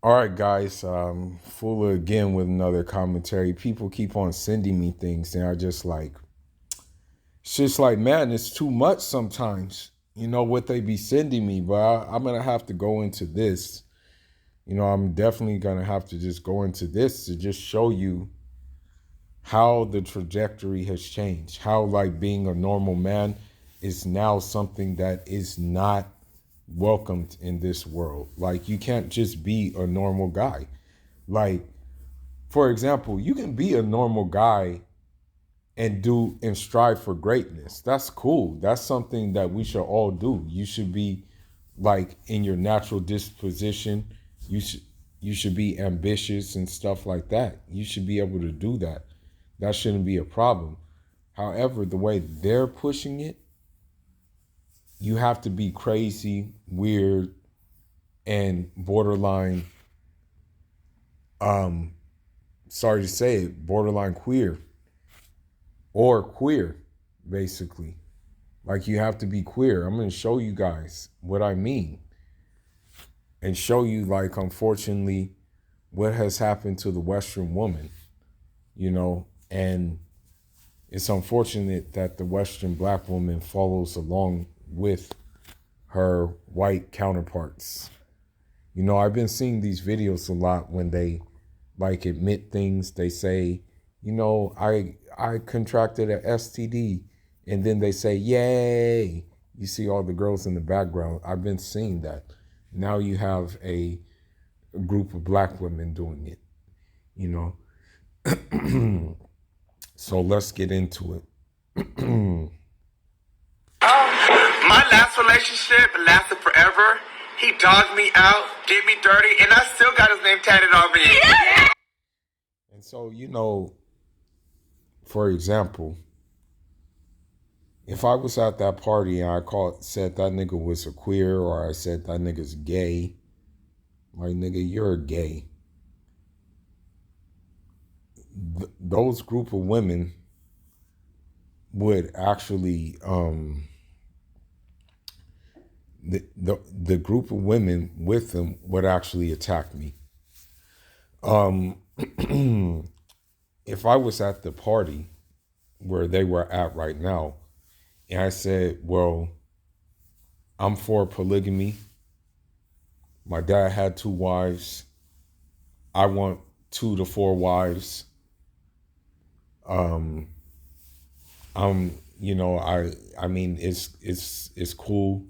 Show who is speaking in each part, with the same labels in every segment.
Speaker 1: All right, guys. Fuller again with another commentary. People keep on sending me things, and I just like, it's just like, man, it's too much sometimes. You know what they be sending me, but I'm gonna have to go into this. I'm definitely gonna have to just go into this to just show you how the trajectory has changed. How like being a normal man is now something that is not welcomed in this world. Like you can't just be a normal guy. Like, for example, you can be a normal guy and do and strive for greatness. That's cool. That's something that we should all do. You should be like in your natural disposition. You should you should be ambitious and stuff like that. You should be able to do that. That shouldn't be a problem. However, the way they're pushing it, you have to be crazy, weird, and borderline um sorry to say it, borderline queer or queer, basically. Like you have to be queer. I'm going to show you guys what I mean and show you, like, unfortunately, what has happened to the Western woman, and it's unfortunate that the Western black woman follows along with her white counterparts. I've been seeing these videos a lot when they like admit things. They say, I contracted a STD, and then they say, "Yay!" You see all the girls in the background. I've been seeing that. Now you have a group of black women doing it. You know, so let's get into it.
Speaker 2: My last relationship lasted forever. He dogged me out, did me dirty, and I still got his name tatted on me. Yeah.
Speaker 1: And so, for example, if I was at that party and said that nigga was a queer, or I said that nigga's gay, like, nigga, you're gay. Those group of women would actually, the group of women with them would actually attack me. If I was at the party where they were at right now, and I said, well, I'm for polygamy. My dad had 2 wives. I want 2 to 4 wives. I mean, it's cool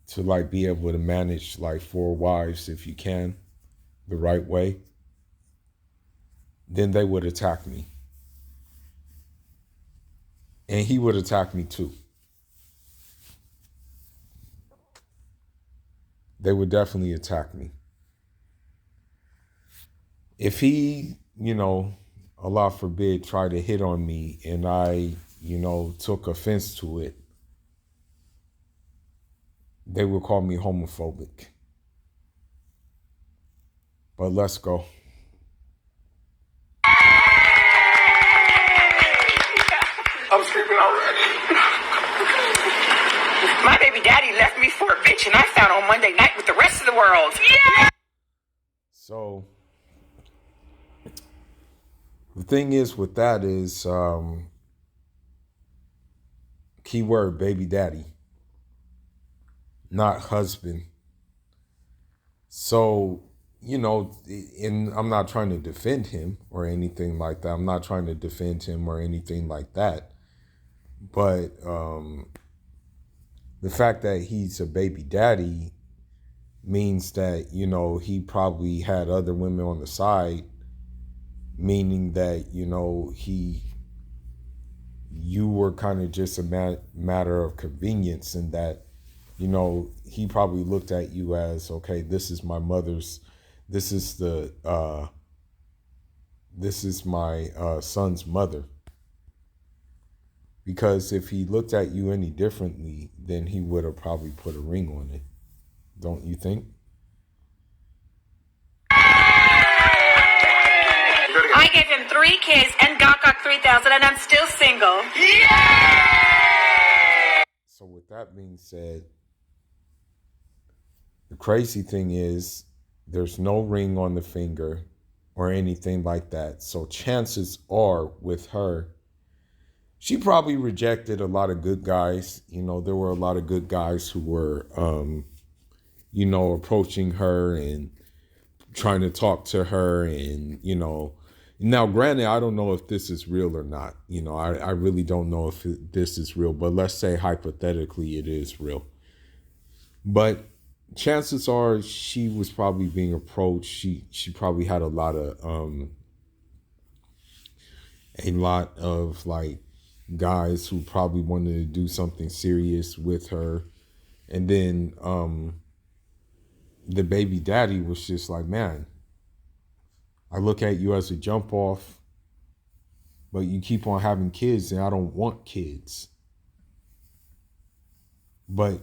Speaker 1: to like be able to manage like 4 wives if you can, the right way. Then they would attack me, and he would attack me too. They would definitely attack me. If he, Allah forbid, tried to hit on me and I, took offense to it, they would call me homophobic. But let's go.
Speaker 2: I'm screaming already. My baby daddy left me for a bitch, and I found on Monday night with the rest of the world. Yeah.
Speaker 1: So the thing is with that is, keyword baby daddy, not husband. So, and I'm not trying to defend him or anything like that. I'm not trying to defend him or anything like that. But the fact that he's a baby daddy means that, he probably had other women on the side, meaning that, you were kind of just a matter of convenience, and that, he probably looked at you as, okay, this is my mother's, this is my son's mother. Because if he looked at you any differently, then he would have probably put a ring on it. Don't you think?
Speaker 3: I gave him 3 kids and got 3,000, and I'm still single.
Speaker 2: Yeah!
Speaker 1: So with that being said, the crazy thing is There's no ring on the finger or anything like that. So chances are with her, she probably rejected a lot of good guys. There were a lot of good guys who were, approaching her and trying to talk to her. And, now granted, I don't know if this is real or not. I really don't know if this is real, but let's say hypothetically it is real. But chances are she was probably being approached. She probably had a lot of like guys who probably wanted to do something serious with her. And then the baby daddy was just like, man, I look at you as a jump off, but you keep on having kids and I don't want kids. But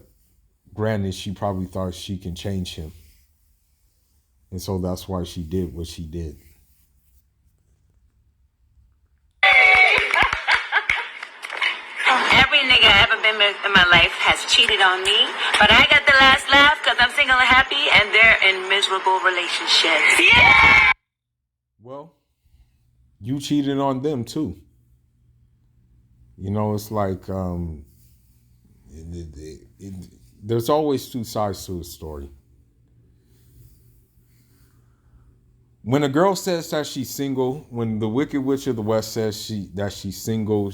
Speaker 1: granted, she probably thought she can change him. And so that's why she did what she did.
Speaker 3: Every nigga I ever been with in my life has cheated on me, but I got the last laugh because I'm single and happy, and they're in miserable relationships. Yeah!
Speaker 1: Well, you cheated on them too. It's like there's always two sides to a story. When a girl says that she's single, when the Wicked Witch of the West says that she's single,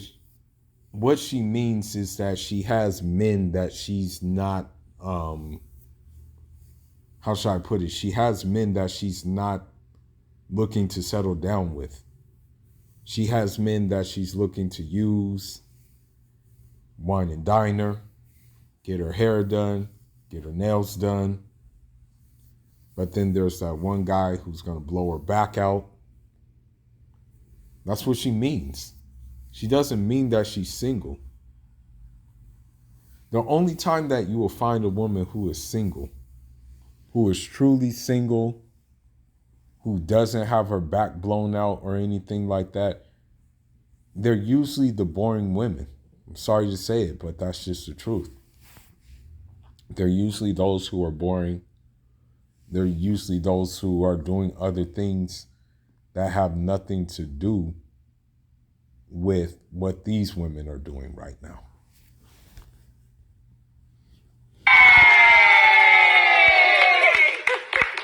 Speaker 1: what she means is that she has men that she's not, how should I put it? She has men that she's not looking to settle down with. She has men that she's looking to use, wine and dine her, get her hair done, get her nails done. But then there's that one guy who's going to blow her back out. That's what she means. She doesn't mean that she's single. The only time that you will find a woman who is single, who is truly single, who doesn't have her back blown out or anything like that, they're usually the boring women. I'm sorry to say it, but that's just the truth. They're usually those who are boring. They're usually those who are doing other things that have nothing to do with what these women are doing right now.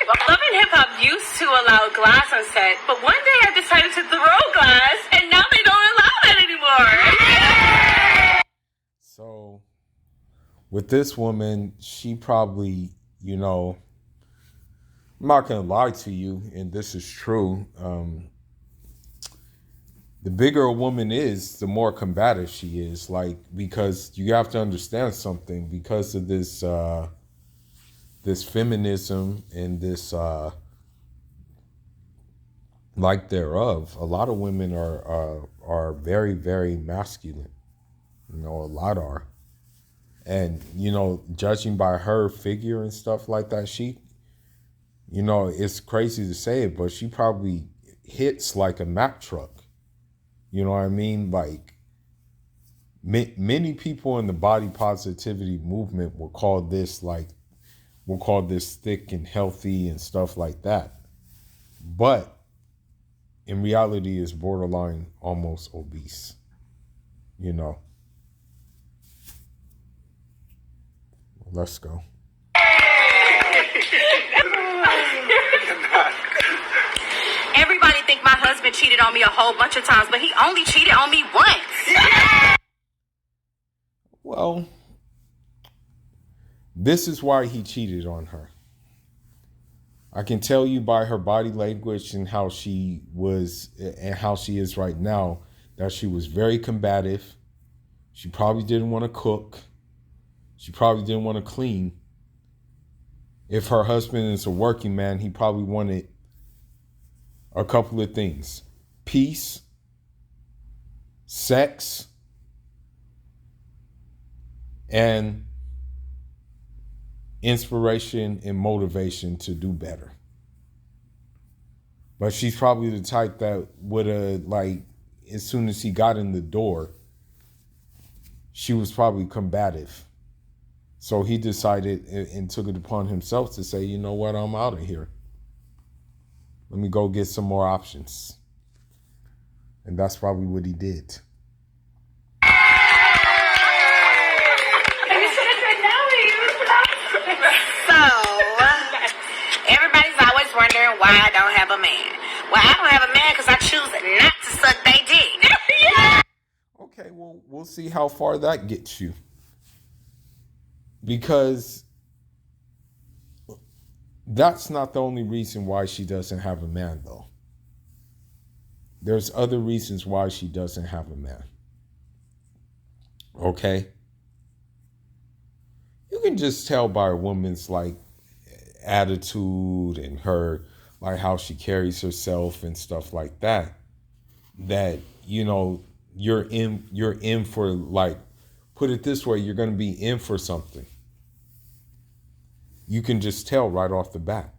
Speaker 3: Well, Love and Hip Hop used to allow glass on set, but one day I decided to throw glass, and now they don't allow that anymore.
Speaker 1: So, with this woman, she probably, I'm not going to lie to you, and this is true. The bigger a woman is, the more combative she is. Like, because you have to understand something, because of this this feminism and this like thereof, a lot of women are very, very masculine. A lot are. And, judging by her figure and stuff like that, she, it's crazy to say it, but she probably hits like a Mack truck. You know what I mean? Like, many people in the body positivity movement will call this thick and healthy and stuff like that. But in reality, it's borderline almost obese. Let's go.
Speaker 3: Everybody think my husband cheated on me a whole bunch of times, but he only cheated on me once.
Speaker 1: Well, this is why he cheated on her. I can tell you by her body language and how she was and how she is right now that she was very combative. She probably didn't want to cook. She probably didn't want to clean. If her husband is a working man, he probably wanted a couple of things: peace, sex, and inspiration and motivation to do better. But she's probably the type that would have, like, as soon as he got in the door, she was probably combative. So he decided and took it upon himself to say, you know what, I'm out of here. Let me go get some more options. And that's probably what he did.
Speaker 3: So, everybody's always wondering why I don't have a man. Well, I don't have a man because I choose not to suck they dick. Yeah.
Speaker 1: Okay, well, we'll see how far that gets you. Because that's not the only reason why she doesn't have a man, though. There's other reasons why she doesn't have a man. Okay? You can just tell by a woman's like attitude and her like how she carries herself and stuff like that, that, you know, you're in for, like, put it this way, you're going to be in for something. You can just tell right off the bat.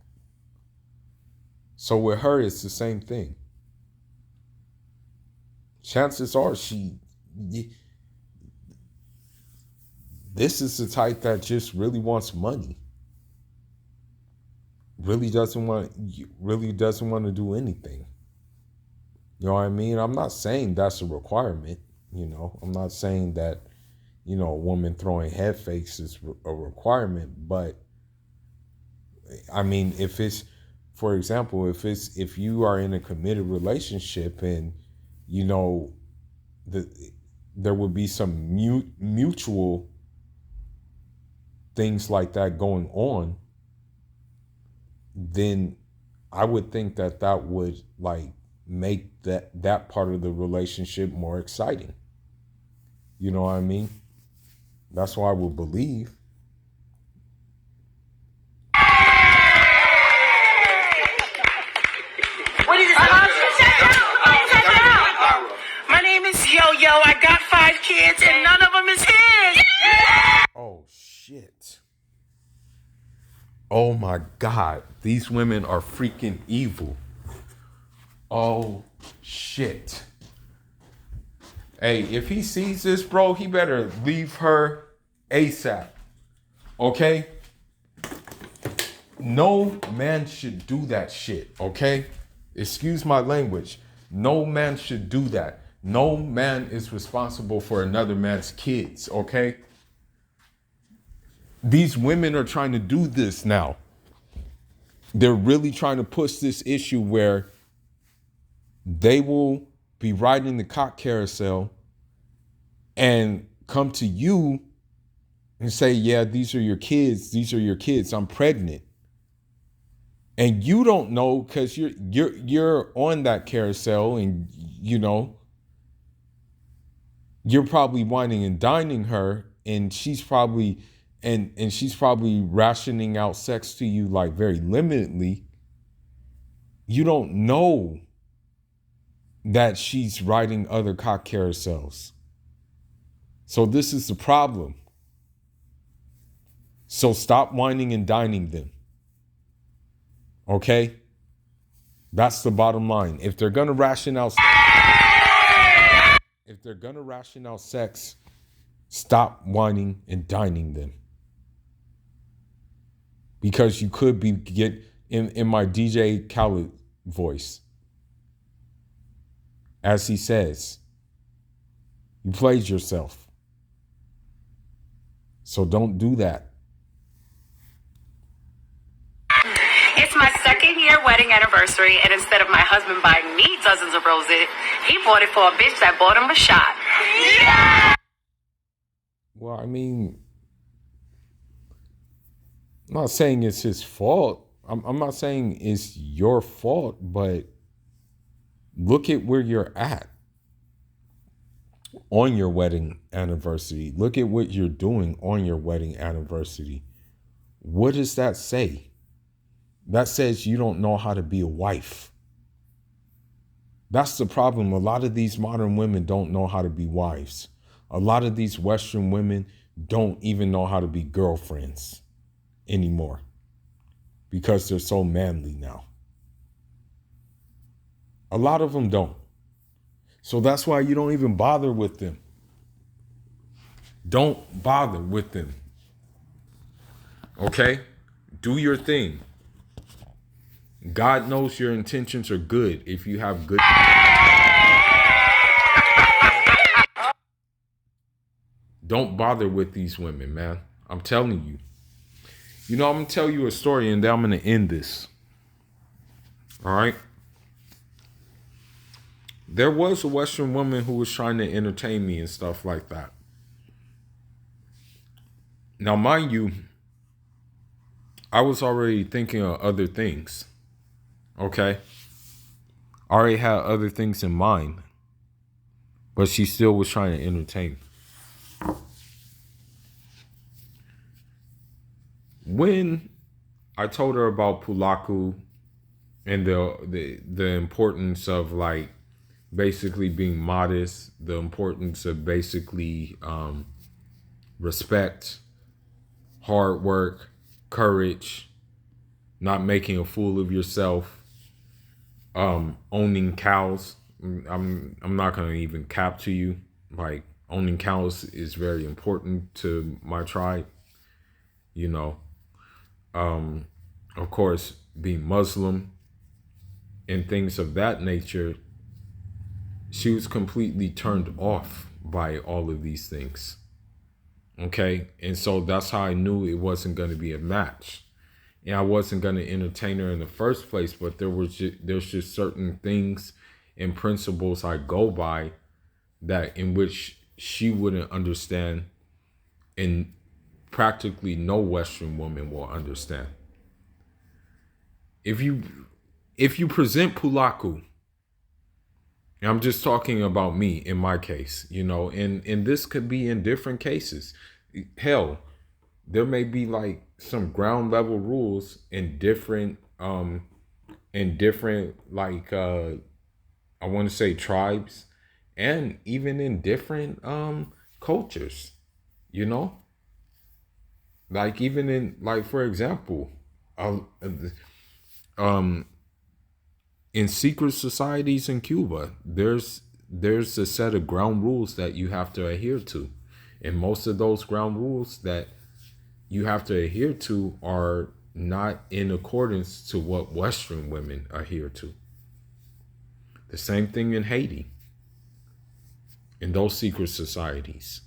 Speaker 1: So with her, it's the same thing. Chances are this is the type that just really wants money. Really doesn't want to do anything. You know what I mean? I'm not saying that's a requirement. You know, I'm not saying that, you know, a woman throwing head fakes is a requirement. But I mean, if it's, for example, if you are in a committed relationship and, you know, there would be some mutual things like that going on, then I would think that would like make that part of the relationship more exciting. You know what I mean? That's what I would believe.
Speaker 3: What is this? My name is Yo-Yo. I got 5 kids and none of them is his. Yeah!
Speaker 1: Oh, shit. Oh, my God. These women are freaking evil. Oh, shit. Hey, if he sees this, bro, he better leave her ASAP. Okay? No man should do that shit, okay? Excuse my language. No man should do that. No man is responsible for another man's kids, okay? These women are trying to do this now. They're really trying to push this issue where they will be riding the cock carousel and come to you and say, yeah, these are your kids. These are your kids. I'm pregnant. And you don't know because you're on that carousel and, you know, you're probably whining and dining her, and she's probably and she's probably rationing out sex to you like very limitedly. You don't know that she's riding other cock carousels. So this is the problem. So stop whining and dining them. Okay? That's the bottom line. If they're gonna ration out sex, stop whining and dining them. Because you could be in my DJ Khaled voice. As he says, you played yourself. So don't do that.
Speaker 3: It's my 2nd year wedding anniversary, and instead of my husband buying me dozens of roses, he bought it for a bitch that bought him a shot. Yeah!
Speaker 1: Well, I mean, I'm not saying it's his fault. I'm not saying it's your fault, but look at where you're at on your wedding anniversary. Look at what you're doing on your wedding anniversary. What does that say? That says you don't know how to be a wife. That's the problem. A lot of these modern women don't know how to be wives. A lot of these Western women don't even know how to be girlfriends anymore because they're so manly now. A lot of them don't. So that's why you don't even bother with them. Don't bother with them. Okay? Do your thing. God knows your intentions are good if you have good. Don't bother with these women, man. I'm telling you. You know, I'm going to tell you a story and then I'm going to end this. All right? There was a Western woman who was trying to entertain me and stuff like that. Now, mind you, I was already thinking of other things. Okay? I already had other things in mind. But she still was trying to entertain me. When I told her about Pulaku and the importance of like basically being modest, the importance of basically respect, hard work, courage, not making a fool of yourself, owning cows. I'm not gonna even cap to you. Like owning cows is very important to my tribe. You know, of course, being Muslim and things of that nature. She was completely turned off by all of these things. Okay, and so that's how I knew it wasn't going to be a match. And I wasn't going to entertain her in the first place, but there's just certain things and principles I go by that in which she wouldn't understand and practically no Western woman will understand. If you present Pulaku, and I'm just talking about me in my case, you know, and this could be in different cases. Hell, there may be like some ground level rules in different like I want to say tribes and even in different cultures, you know? Like even in like for example, in secret societies in Cuba, there's a set of ground rules that you have to adhere to. And most of those ground rules that you have to adhere to are not in accordance to what Western women adhere to. The same thing in Haiti, in those secret societies.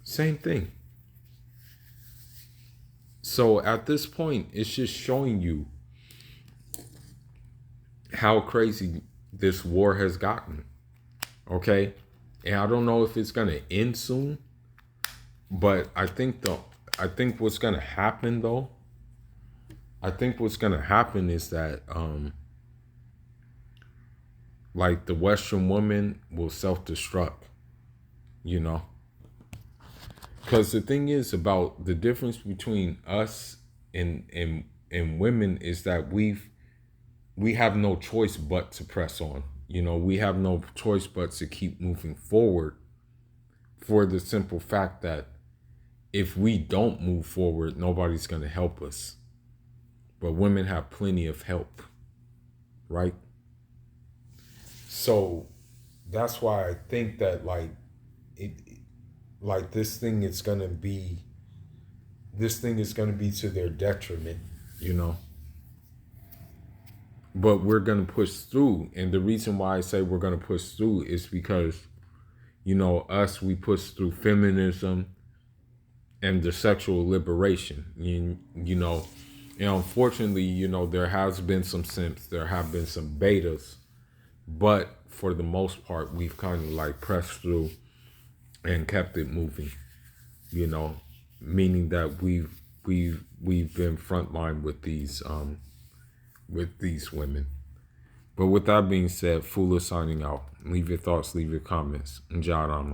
Speaker 1: Same thing. So at this point, it's just showing you how crazy this war has gotten. Okay? And I don't know if it's gonna end soon, but I think what's gonna happen though, I think what's gonna happen is that like the Western woman will self-destruct, you know? Because the thing is about the difference between us and women is that we have no choice but to press on. You know, we have no choice but to keep moving forward for the simple fact that if we don't move forward, nobody's going to help us. But women have plenty of help, right? So that's why I think that this thing is going to be to their detriment, you know? But we're going to push through. And the reason why I say we're going to push through is because, you know, we push through feminism and the sexual liberation, you know. And unfortunately, you know, there has been some simps, there have been some betas, but for the most part, we've kind of like pressed through and kept it moving, you know, meaning that we've been frontline with these women. But with that being said, Fula signing out. Leave your thoughts, leave your comments. Njadama.